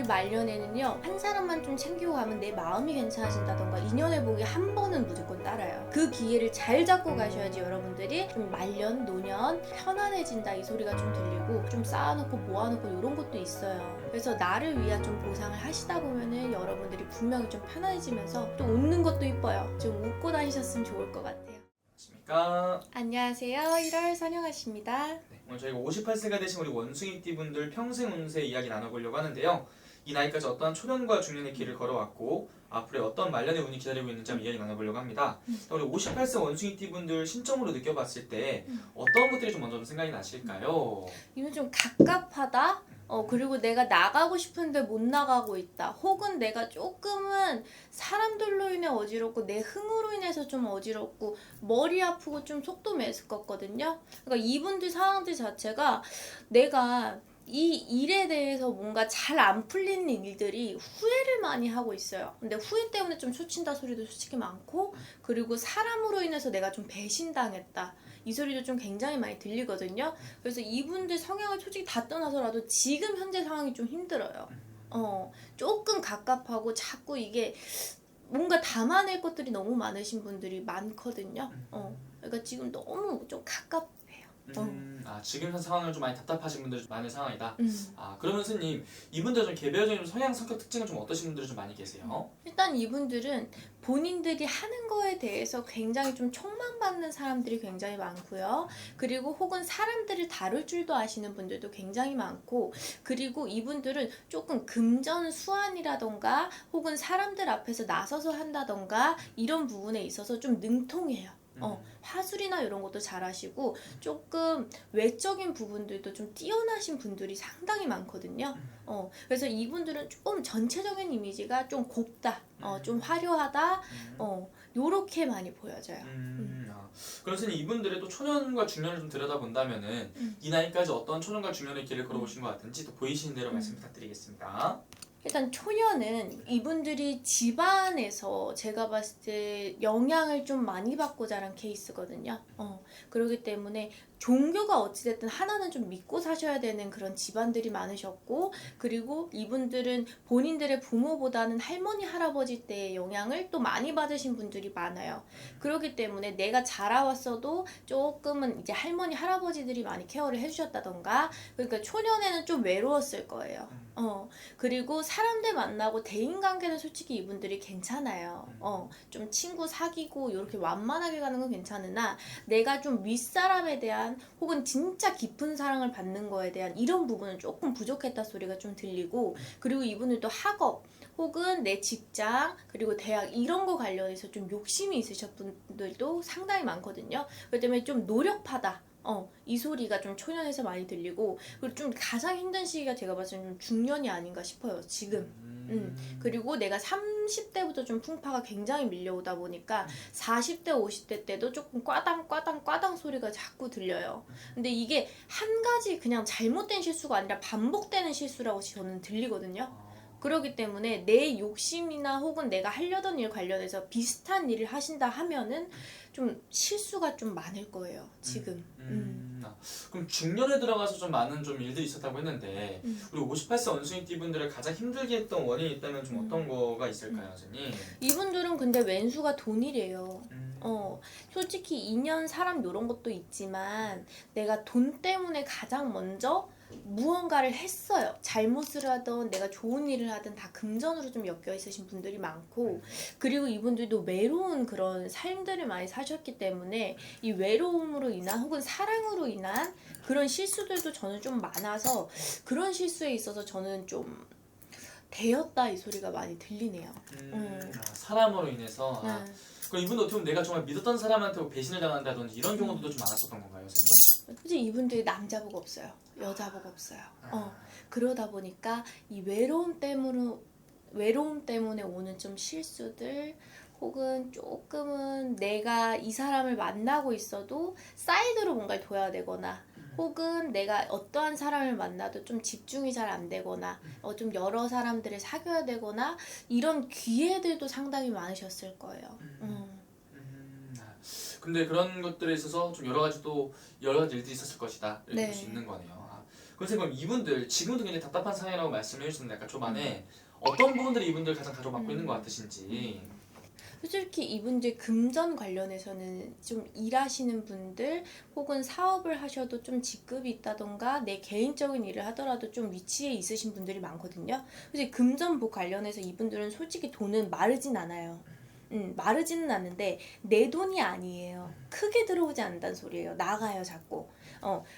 말년에는요, 한 사람만 좀 챙기고 가면 내 마음이 괜찮아진다던가 인연회복이 한 번은 무조건 따라요. 그 기회를 잘 잡고 가셔야지 여러분들이 좀 말년, 노년 편안해진다 이 소리가 좀 들리고, 좀 쌓아놓고 모아놓고 이런 것도 있어요. 그래서 나를 위한 좀 보상을 하시다 보면은 여러분들이 분명히 좀 편안해지면서 또 웃는 것도 이뻐요. 좀 웃고 다니셨으면 좋을 것 같아요. 안녕하십니까. 안녕하세요. 1월 선영아씨입니다. 네, 오늘 저희가 58세가 되신 우리 원숭이띠분들 평생 운세 이야기 나눠보려고 하는데요. 이 나이까지 어떠한 초년과 중년의 길을 걸어왔고 앞으로의 어떤 말년의 운이 기다리고 있는지 한번 이야기 나눠보려고 합니다. 우리 58세 원숭이띠분들 신점으로 느껴봤을 때 어떤 것들이 좀 먼저 좀 생각이 나실까요? 이건 좀 갑갑하다? 그리고 내가 나가고 싶은데 못 나가고 있다. 혹은 내가 조금은 사람들로 인해 어지럽고 내 흥으로 인해서 좀 어지럽고 머리 아프고 좀 속도 메스껍거든요. 그러니까 이분들 상황들 자체가 내가 이 일에 대해서 뭔가 잘 안 풀리는 일들이 후회를 많이 하고 있어요. 근데 후회 때문에 좀 초친다 소리도 솔직히 많고, 그리고 사람으로 인해서 내가 좀 배신당했다 이 소리도 좀 굉장히 많이 들리거든요. 그래서 이분들 성향을 솔직히 다 떠나서라도 지금 현재 상황이 좀 힘들어요. 조금 갑갑하고 자꾸 이게 뭔가 담아낼 것들이 너무 많으신 분들이 많거든요. 그러니까 지금 너무 좀 갑갑해요. 지금 현 상황을 좀 많이 답답하신 분들이 좀 많은 상황이다. 그러면 스님, 이분들 좀 개별적인 성향 성격 특징은 좀 어떠신 분들이 좀 많이 계세요? 일단 이분들은 본인들이 하는 거에 대해서 굉장히 좀 촉망받는 사람들이 굉장히 많고요. 그리고 혹은 사람들을 다룰 줄도 아시는 분들도 굉장히 많고, 그리고 이분들은 조금 금전수완이라던가 혹은 사람들 앞에서 나서서 한다던가 이런 부분에 있어서 좀 능통해요. 화술이나 이런 것도 잘하시고 조금 외적인 부분들도 좀 뛰어나신 분들이 상당히 많거든요. 그래서 이분들은 좀 전체적인 이미지가 좀 곱다, 좀 화려하다, 요렇게 많이 보여져요. 그래서 이분들의 또 초년과 중년을 좀 들여다본다면은 이 나이까지 어떤 초년과 중년의 길을 걸어보신 것 같은지 또 보이시는 대로 말씀 부탁드리겠습니다. 일단 초년은 이분들이 집안에서 제가 봤을 때 영향을 좀 많이 받고 자란 케이스거든요. 그렇기 때문에 종교가 어찌됐든 하나는 좀 믿고 사셔야 되는 그런 집안들이 많으셨고, 그리고 이분들은 본인들의 부모보다는 할머니 할아버지 때의 영향을 또 많이 받으신 분들이 많아요. 그렇기 때문에 내가 자라왔어도 조금은 이제 할머니 할아버지들이 많이 케어를 해주셨다던가, 그러니까 초년에는 좀 외로웠을 거예요. 그리고 사람들 만나고 대인관계는 솔직히 이분들이 괜찮아요. 좀 친구 사귀고 이렇게 완만하게 가는 건 괜찮으나 내가 좀 윗사람에 대한 혹은 진짜 깊은 사랑을 받는 거에 대한 이런 부분은 조금 부족했다 소리가 좀 들리고, 그리고 이분들도 학업 혹은 내 직장 그리고 대학 이런 거 관련해서 좀 욕심이 있으신 분들도 상당히 많거든요. 그렇기 때문에 좀 노력하다, 이 소리가 좀 초년에서 많이 들리고, 그리고 좀 가장 힘든 시기가 제가 봤을 때는 좀 중년이 아닌가 싶어요, 지금. 그리고 내가 30대부터 좀 풍파가 굉장히 밀려오다 보니까 40대, 50대 때도 조금 꽈당 소리가 자꾸 들려요. 근데 이게 한 가지 그냥 잘못된 실수가 아니라 반복되는 실수라고 저는 들리거든요. 그렇기 때문에 내 욕심이나 혹은 내가 하려던 일 관련해서 비슷한 일을 하신다 하면은 좀 실수가 좀 많을 거예요, 지금. 그럼 중년에 들어가서 좀 많은 좀 일들이 있었다고 했는데 우리 58세 원숭이띠분들을 가장 힘들게 했던 원인이 있다면 좀 어떤 거가 있을까요, 선생님? 이분들은 근데 왼수가 돈이래요. 솔직히 인연, 사람 이런 것도 있지만 내가 돈 때문에 가장 먼저 무언가를 했어요. 잘못을 하든 내가 좋은 일을 하든 다 금전으로 좀 엮여 있으신 분들이 많고, 그리고 이분들도 외로운 그런 삶들을 많이 사셨기 때문에 이 외로움으로 인한 혹은 사랑으로 인한 그런 실수들도 저는 좀 많아서 그런 실수에 있어서 저는 좀 되었다 이 소리가 많이 들리네요. 사람으로 인해서 그럼 이분도 어떻게 보면 내가 정말 믿었던 사람한테 뭐 배신을 당한다든지 이런 경우도 좀 많았었던 건가요, 선생님? 솔직히 이분들이 남자복 없어요. 여자복 없어요. 그러다 보니까 이 외로움 때문에 오는 좀 실수들, 혹은 조금은 내가 이 사람을 만나고 있어도 사이드로 뭔가를 둬야 되거나, 혹은 내가 어떠한 사람을 만나도 좀 집중이 잘 안 되거나, 좀 여러 사람들을 사귀어야 되거나 이런 기회들도 상당히 많으셨을 거예요. 근데 그런 것들에 있어서 좀 여러 가지 일들이 있었을 것이다 이렇게 볼 수 있는 거네요. 그럼 이분들 지금도 굉장히 답답한 상황이라고 말씀을 해주셨는데 아까 초반에 어떤 부분들이 이분들 가장 가져받고 있는 것 같으신지. 솔직히 이분들 금전 관련해서는 좀 일하시는 분들 혹은 사업을 하셔도 좀 직급이 있다던가 내 개인적인 일을 하더라도 좀 위치에 있으신 분들이 많거든요. 솔직히 금전복 관련해서 이분들은 솔직히 돈은 마르진 않아요. 마르지는 않는데 내 돈이 아니에요. 크게 들어오지 않는다는 소리예요. 나가요 자꾸.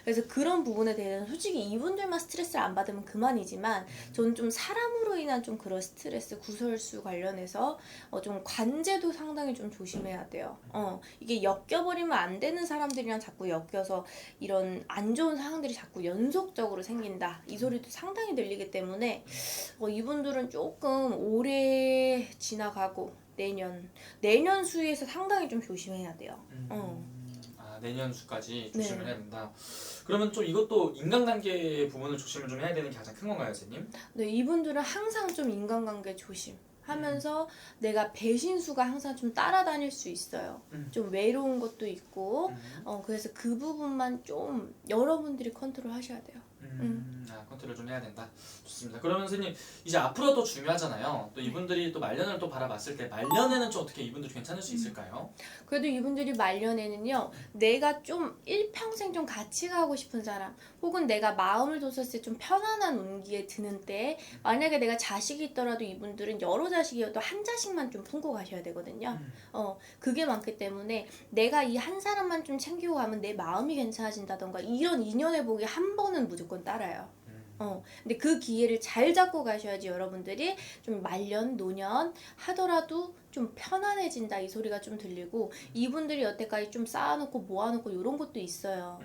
그래서 그런 부분에 대해서는 솔직히 이분들만 스트레스를 안 받으면 그만이지만 저는 좀 사람으로 인한 좀 그런 스트레스 구설수 관련해서 좀 관제도 상당히 좀 조심해야 돼요. 이게 엮여버리면 안 되는 사람들이랑 자꾸 엮여서 이런 안 좋은 상황들이 자꾸 연속적으로 생긴다. 이 소리도 상당히 들리기 때문에 이분들은 조금 오래 지나가고 내년 수위에서 상당히 좀 조심해야 돼요. 내년 수까지 조심을 네. 해야 된다. 그러면 좀 이것도 인간관계 부분을 조심을 좀 해야 되는 게 가장 큰 건가요, 선생님? 네, 이분들은 항상 좀 인간관계 조심하면서 내가 배신수가 항상 좀 따라다닐 수 있어요. 좀 외로운 것도 있고, 그래서 그 부분만 좀 여러분들이 컨트롤 하셔야 돼요. 컨트롤 좀 해야 된다. 좋습니다. 그러면 선생님 이제 앞으로 또 중요하잖아요. 또 이분들이 또 말년을 또 바라봤을 때 말년에는 좀 어떻게 이분들 괜찮을 수 있을까요? 그래도 이분들이 말년에는요, 내가 좀 일평생 좀 같이 가고 싶은 사람, 혹은 내가 마음을 뒀을 때 좀 편안한 온기에 드는 때, 만약에 내가 자식이 있더라도 이분들은 여러 자식이어도 한 자식만 좀 품고 가셔야 되거든요. 그게 많기 때문에 내가 이 한 사람만 좀 챙기고 가면 내 마음이 괜찮아진다던가 이런 인연의 복이 한 번은 무조건 따라요. 근데 그 기회를 잘 잡고 가셔야지 여러분들이 좀 말년, 노년 하더라도 좀 편안해진다 이 소리가 좀 들리고 이분들이 여태까지 좀 쌓아놓고 모아놓고 이런 것도 있어요.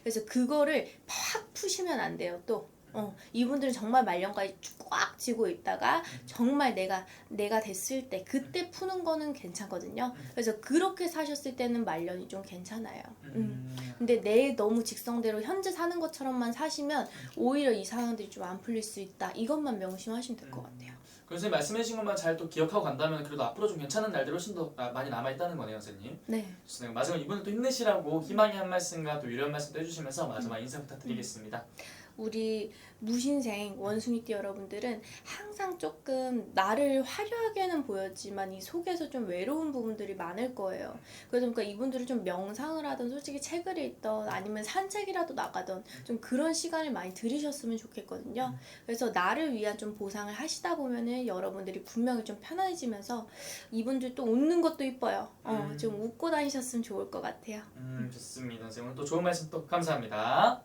그래서 그거를 팍 푸시면 안 돼요 또. 이분들은 정말 말년까지 꽉 쥐고 있다가 정말 내가 됐을 때 그때 푸는 거는 괜찮거든요. 그래서 그렇게 사셨을 때는 말년이 좀 괜찮아요. 근데 내 너무 직성대로 현재 사는 것처럼만 사시면 오히려 이 상황들이 좀 안 풀릴 수 있다. 이것만 명심하시면 될 것 같아요. 그래서 말씀해주신 것만 잘 또 기억하고 간다면 그래도 앞으로 좀 괜찮은 날들이 훨씬 더 많이 남아있다는 거네요, 선생님. 네. 좋습니다. 마지막 이분은 또 힘내시라고 희망의 한 말씀과 또 위로의 한 말씀도 해주시면서 마지막 인사 부탁드리겠습니다. 우리 무신생 원숭이띠 여러분들은 항상 조금 나를 화려하게는 보였지만 이 속에서 좀 외로운 부분들이 많을 거예요. 그러다 보니까 이분들은 좀 명상을 하던 솔직히 책을 읽던 아니면 산책이라도 나가던 좀 그런 시간을 많이 들이셨으면 좋겠거든요. 그래서 나를 위한 좀 보상을 하시다 보면은 여러분들이 분명히 좀 편안해지면서 이분들 또 웃는 것도 이뻐요. 좀 웃고 다니셨으면 좋을 것 같아요. 좋습니다. 선생님 오늘 또 좋은 말씀 또 감사합니다.